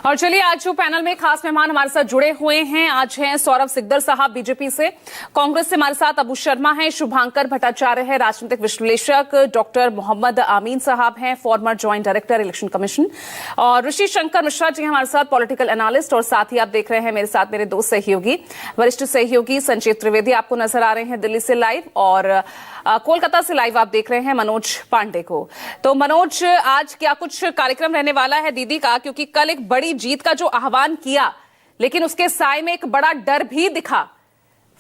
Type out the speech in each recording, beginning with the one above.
और चलिए आज जो पैनल में खास मेहमान हमारे साथ जुड़े हुए हैं, आज हैं सौरभ सिकदर साहब बीजेपी से, कांग्रेस से हमारे साथ अबू शर्मा हैं, शुभांकर भट्टाचार्य है राजनीतिक विश्लेषक, डॉक्टर मोहम्मद आमीन साहब हैं farmer joint director election commission, और ऋषि शंकर मिश्रा जी हमारे साथ पॉलिटिकल एनालिस्ट, और साथ ही आप देख रहे हैं मेरे साथ मेरे दो सहयोगी, वरिष्ठ सहयोगी संजय त्रिवेदी आपको नजर आ रहे हैं दिल्ली से लाइव, और कोलकाता से लाइव आप देख रहे हैं मनोज पांडे को। तो मनोज, आज क्या कुछ कार्यक्रम रहने वाला है दीदी का, क्योंकि कल एक बड़ी जीत का जो आह्वान किया लेकिन उसके साय में एक बड़ा डर भी दिखा।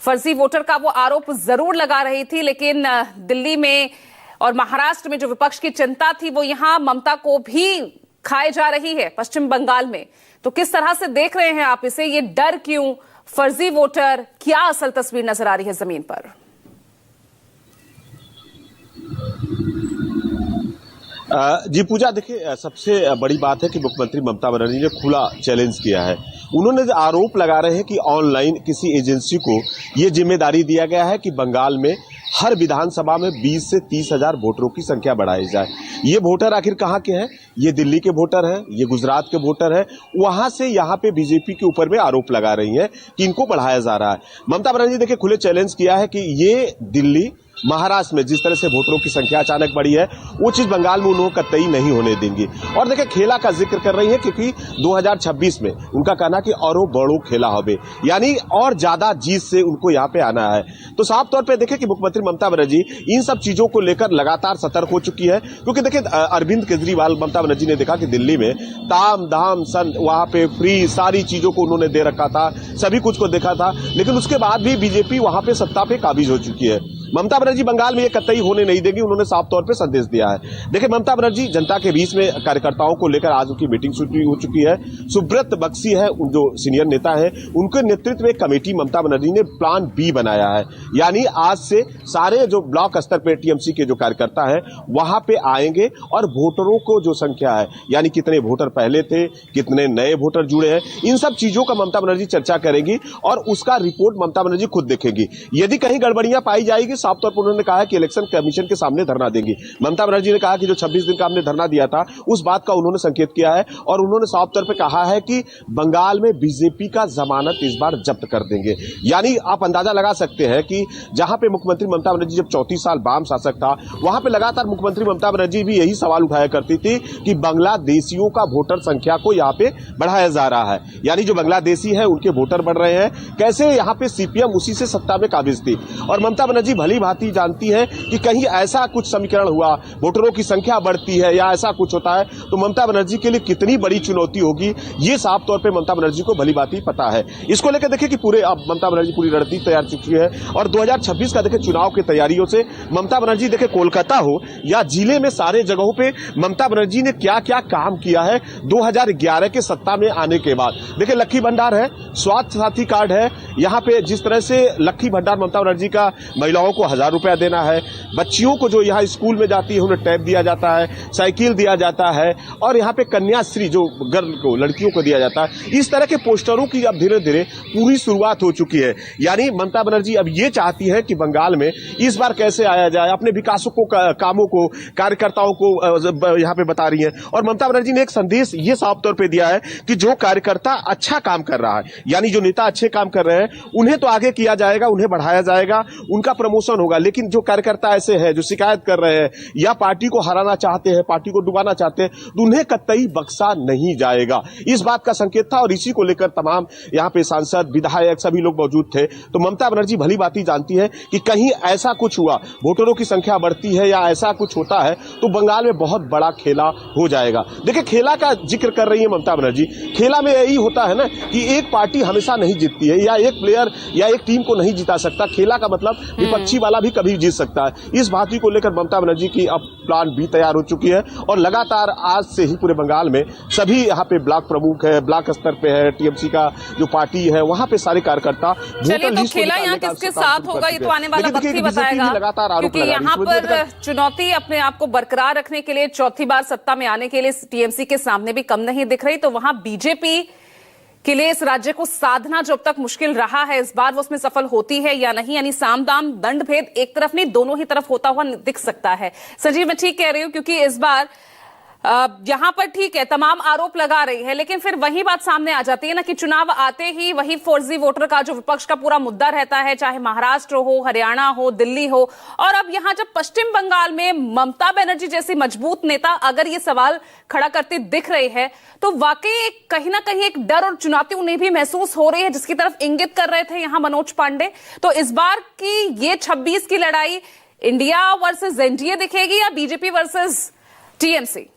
फर्जी वोटर का वो आरोप जरूर लगा रही थी, लेकिन दिल्ली में और महाराष्ट्र में जो विपक्ष की चिंता थी वो यहां ममता को भी खाए जा रही है पश्चिम बंगाल में। तो किस तरह से देख रहे हैं आप इसे, ये डर क्यों, फर्जी वोटर, क्या असल तस्वीर नजर आ रही है जमीन पर? जी पूजा, देखिए सबसे बड़ी बात है कि मुख्यमंत्री ममता बनर्जी ने खुला चैलेंज किया है। उन्होंने आरोप लगा रहे हैं कि ऑनलाइन किसी एजेंसी को ये जिम्मेदारी दिया गया है कि बंगाल में हर विधानसभा में 20 से 30 हजार वोटरों की संख्या बढ़ाई जाए। ये वोटर आखिर कहाँ के हैं? ये दिल्ली के वोटर हैं, ये गुजरात के वोटर हैं। वहां से यहाँ पे बीजेपी के ऊपर में आरोप लगा रही है कि इनको बढ़ाया जा रहा है। ममता बनर्जी देखिए खुले चैलेंज किया है कि ये दिल्ली महाराष्ट्र में जिस तरह से वोटरों की संख्या अचानक बढ़ी है वो चीज बंगाल में उन्होंने कतई नहीं होने देंगी। और देखिए खेला का जिक्र कर रही है क्योंकि 2026 में उनका कहना कि और बड़ो खेला होबे, यानी और ज्यादा जीत से उनको यहाँ पे आना है। तो साफ तौर पे देखिए कि मुख्यमंत्री ममता बनर्जी इन सब चीजों को लेकर लगातार सतर्क हो चुकी है, क्योंकि देखिए अरविंद केजरीवाल, ममता बनर्जी ने देखा कि दिल्ली में ताम धाम सन वहां पे फ्री सारी चीजों को उन्होंने दे रखा था, सभी कुछ को देखा था, लेकिन उसके बाद भी बीजेपी वहां पे सत्ता पे काबिज हो चुकी है। ममता बनर्जी बंगाल में ये कतई होने नहीं देगी, उन्होंने साफ तौर पे संदेश दिया है। देखिए ममता बनर्जी जनता के बीच में कार्यकर्ताओं को लेकर आज उनकी मीटिंग हो चुकी है। सुब्रत बक्सी है जो सीनियर नेता है, उनके नेतृत्व में कमेटी ममता बनर्जी ने प्लान बी बनाया है, यानी आज से सारे जो ब्लॉक स्तर पे टीएमसी के जो कार्यकर्ता है वहां पे आएंगे और वोटरों को जो संख्या है, यानी कितने वोटर पहले थे, कितने नए वोटर जुड़े हैं, इन सब चीजों का ममता बनर्जी चर्चा करेगी और उसका रिपोर्ट ममता बनर्जी खुद देखेगी। यदि कहीं गड़बड़ियां पाई जाएगी, साफ तौर पर उन्होंने कहा कि इलेक्शन कमीशन के सामने धरना देंगी। ममता बनर्जी ने कहा कि जो 26 दिन का हमने धरना दिया था उस बात का उन्होंने संकेत किया है, और उन्होंने साफ तौर पर कहा है कि बंगाल में बीजेपी का जमानत इस बार जब्त कर देंगे। यानी आप अंदाजा लगा सकते हैं कि जहां पे मुख्यमंत्री ममता बनर्जी जब 34 साल वाम शासक था, वहां पे लगातार मुख्यमंत्री ममता बनर्जी भी यही सवाल उठाया करती थी कि बांग्लादेशियों का वोटर संख्या को यहाँ पे बढ़ाया जा रहा है, यानी जो बांग्लादेशी है उनके वोटर बढ़ रहे हैं। कैसे यहाँ पे सीपीएम उसी से सत्ता में काबिज थी, और ममता बनर्जी भली भांति जानती है कि कहीं ऐसा कुछ समीकरण हुआ, वोटरों की संख्या बढ़ती है या ऐसा कुछ होता है तो ममता बनर्जी के लिए कितनी बड़ी चुनौती होगी, ये साफ तौर पे ममता बनर्जी को भली भांति पता है। इसको लेकर देखिए कि पूरे अब ममता बनर्जी पूरी रणनीति तैयार चुकी है, और 2026 का देखिए चुनाव की तैयारियों से ममता बनर्जी देखिए कोलकाता हो या जिले में सारे जगहों पे ममता बनर्जी ने क्या क्या काम किया है 2011 के सत्ता में आने के बाद। देखिए लक्की भंडार है, स्वास्थ्य साथी कार्ड है, यहाँ पे जिस तरह से लक्की भंडार ममता बनर्जी का महिलाओं को 1000 रुपया देना है, बच्चियों को जो यहाँ स्कूल में जाती है उन्हें टैब दिया जाता है, साइकिल दिया जाता है, और यहाँ पे कन्याश्री जो गर्ल को लड़कियों को दिया जाता है। इस तरह के पोस्टरों की अब धीरे धीरे पूरी शुरुआत हो चुकी है। यानी ममता बनर्जी अब ये चाहती है कि बंगाल में इस बार कैसे आया जाए, अपने विकासों को कामों को कार्यकर्ताओं को यहाँ पे बता रही है। और ममता बनर्जी ने एक संदेश ये साफ तौर पर दिया है कि जो कार्यकर्ता अच्छा काम कर रहा है, यानी जो नेता अच्छे काम कर रहे हैं उन्हें तो आगे किया जाएगा, उन्हें बढ़ाया जाएगा, उनका प्रमोशन होगा, लेकिन जो कार्यकर्ता ऐसे हैं जो शिकायत कर रहे हैं या पार्टी को हराना चाहते हैं, पार्टी को डुबाना चाहते हैं, तो उन्हें कतई बख्शा नहीं जाएगा। इस बात का संकेत था, और इसी को लेकर तमाम यहाँ पे सांसद, विधायक सभी लोग मौजूद थे। तो ममता बनर्जी भली भांति जानती है कि कहीं ऐसा कुछ हुआ, वोटरों की संख्या बढ़ती है या ऐसा कुछ होता है तो बंगाल में बहुत बड़ा खेला हो जाएगा। देखिए खेला का जिक्र कर रही है ममता बनर्जी, खेला में यही होता है ना कि एक पार्टी हमेशा नहीं जीतती है, या एक प्लेयर या एक टीम को नहीं जिता सकता। खेला का मतलब विपक्षी वाला भी कभी जीत सकता है। इस बात को लेकर ममता बनर्जी की अब प्लान बी तैयार हो चुकी है, और लगातार आज से ही पूरे बंगाल में सभी यहाँ पे ब्लॉक प्रमुख है, ब्लॉक स्तर पे है, टीएमसी का जो पार्टी है वहां पे सारे कार्यकर्ता। चलिए तो खेला यहाँ किसके साथ होगा ये तो आने वाला वक्त ही बताएगा, क्योंकि यहाँ पर चुनौती अपने आप को बरकरार रखने के लिए, चौथी बार सत्ता में आने के लिए टीएमसी के सामने भी कम नहीं दिख रही। तो वहां बीजेपी के लिए इस राज्य को साधना जो अब तक मुश्किल रहा है, इस बार वो उसमें सफल होती है या नहीं, यानी साम दाम दंड भेद एक तरफ नहीं दोनों ही तरफ होता हुआ दिख सकता है। संजीव, मैं ठीक कह रही हूं? क्योंकि इस बार यहां पर ठीक है, तमाम आरोप लगा रही है, लेकिन फिर वही बात सामने आ जाती है ना कि चुनाव आते ही वही फर्जी वोटर का जो विपक्ष का पूरा मुद्दा रहता है, चाहे महाराष्ट्र हो, हरियाणा हो, दिल्ली हो। और अब यहां जब पश्चिम बंगाल में ममता बनर्जी जैसी मजबूत नेता अगर ये सवाल खड़ा करती दिख रही है, तो वाकई कहीं ना कहीं एक डर और चुनौती उन्हें भी महसूस हो रही है, जिसकी तरफ इंगित कर रहे थे यहां मनोज पांडे। तो इस बार की ये 26 की लड़ाई इंडिया वर्सेस एनडीए दिखेगी या बीजेपी वर्सेस टीएमसी?